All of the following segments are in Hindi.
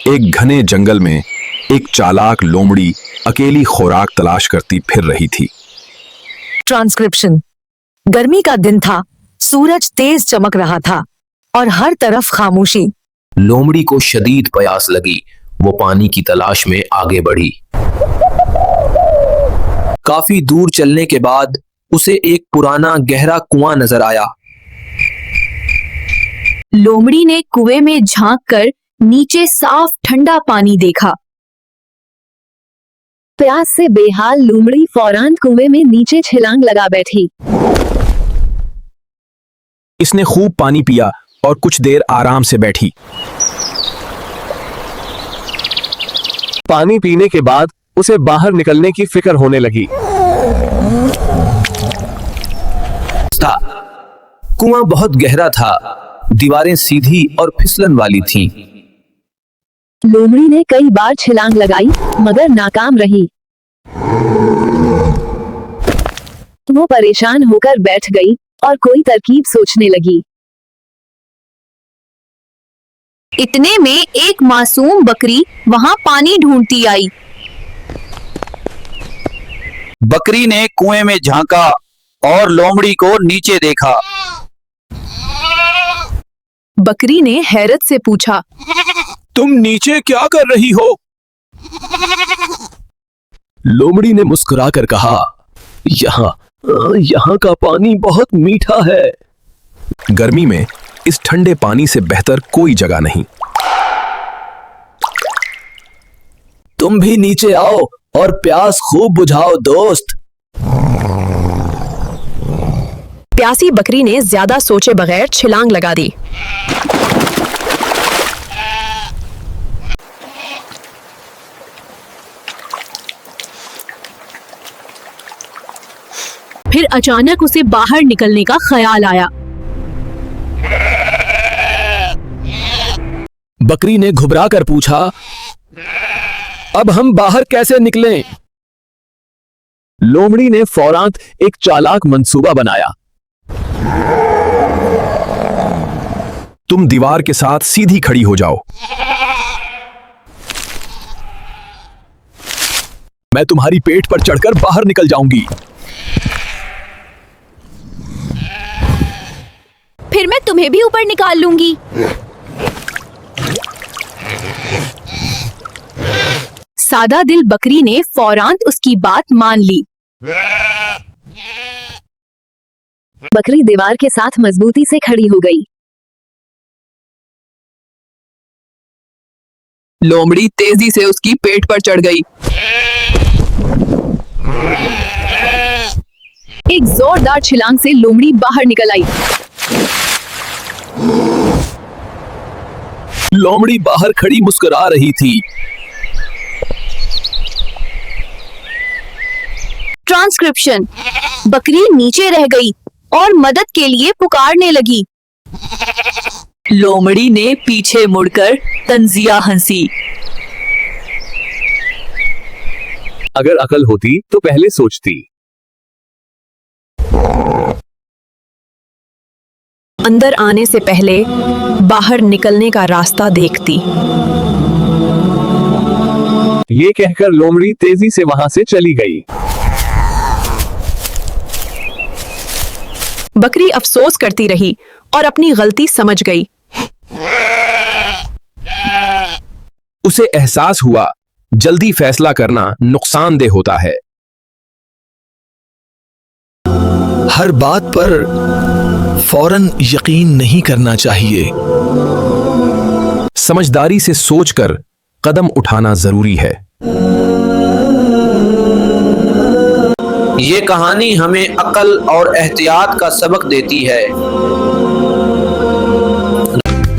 एक घने जंगल में एक चालाक लोमड़ी अकेली खुराक तलाश करती फिर रही थी। ट्रांसक्रिप्शन। गर्मी का दिन था, सूरज तेज चमक रहा था और हर तरफ खामोशी। लोमड़ी को शदीद प्यास लगी। वो पानी की तलाश में आगे बढ़ी। काफी दूर चलने के बाद उसे एक पुराना गहरा कुआं नजर आया। लोमड़ी ने कुएं में झांककर नीचे साफ ठंडा पानी देखा। प्यास से बेहाल लोमड़ी फौरन कुएं में नीचे छलांग लगा बैठी। इसने खूब पानी पिया और कुछ देर आराम से बैठी। पानी पीने के बाद उसे बाहर निकलने की फिक्र होने लगी। कुआं बहुत गहरा था, दीवारें सीधी और फिसलन वाली थीं। लोमड़ी ने कई बार छलांग लगाई मगर नाकाम रही। वो परेशान होकर बैठ गई और कोई तरकीब सोचने लगी। इतने में एक मासूम बकरी वहां पानी ढूंढती आई। बकरी ने कुएं में झांका और लोमड़ी को नीचे देखा। बकरी ने हैरत से पूछा, तुम नीचे क्या कर रही हो? लोमड़ी ने मुस्कुराकर कहा, यहाँ का पानी बहुत मीठा है। गर्मी में इस ठंडे पानी से बेहतर कोई जगह नहीं। तुम भी नीचे आओ और प्यास खूब बुझाओ दोस्त। प्यासी बकरी ने ज्यादा सोचे बगैर छलांग लगा दी। फिर अचानक उसे बाहर निकलने का ख्याल आया। बकरी ने घबराकर पूछा, अब हम बाहर कैसे निकलें? लोमड़ी ने फौरन एक चालाक मंसूबा बनाया। तुम दीवार के साथ सीधी खड़ी हो जाओ। मैं तुम्हारी पेट पर चढ़कर बाहर निकल जाऊंगी। फिर मैं तुम्हें भी ऊपर निकाल लूंगी। सादा दिल बकरी ने फौरन उसकी बात मान ली। बकरी दीवार के साथ मजबूती से खड़ी हो गई। लोमड़ी तेजी से उसकी पेट पर चढ़ गई। एक जोरदार छलांग से लोमड़ी बाहर निकल आई। लोमड़ी बाहर खड़ी मुस्कुरा रही थी। ट्रांसक्रिप्शन। बकरी नीचे रह गई और मदद के लिए पुकारने लगी। लोमड़ी ने पीछे मुड़कर तंजिया हंसी। अगर अकल होती तो पहले सोचती। अंदर आने से पहले बाहर निकलने का रास्ता देखती। ये कहकर लोमड़ी तेजी से वहां से चली गई। बकरी अफसोस करती रही और अपनी गलती समझ गई। उसे एहसास हुआ जल्दी फैसला करना नुकसानदेह होता है। हर बात पर फौरन यकीन नहीं करना चाहिए। समझदारी से सोचकर कदम उठाना जरूरी है। ये कहानी हमें अक्ल और एहतियात का सबक देती है।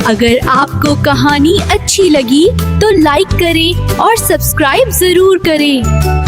अगर आपको कहानी अच्छी लगी तो लाइक करें और सब्सक्राइब जरूर करें।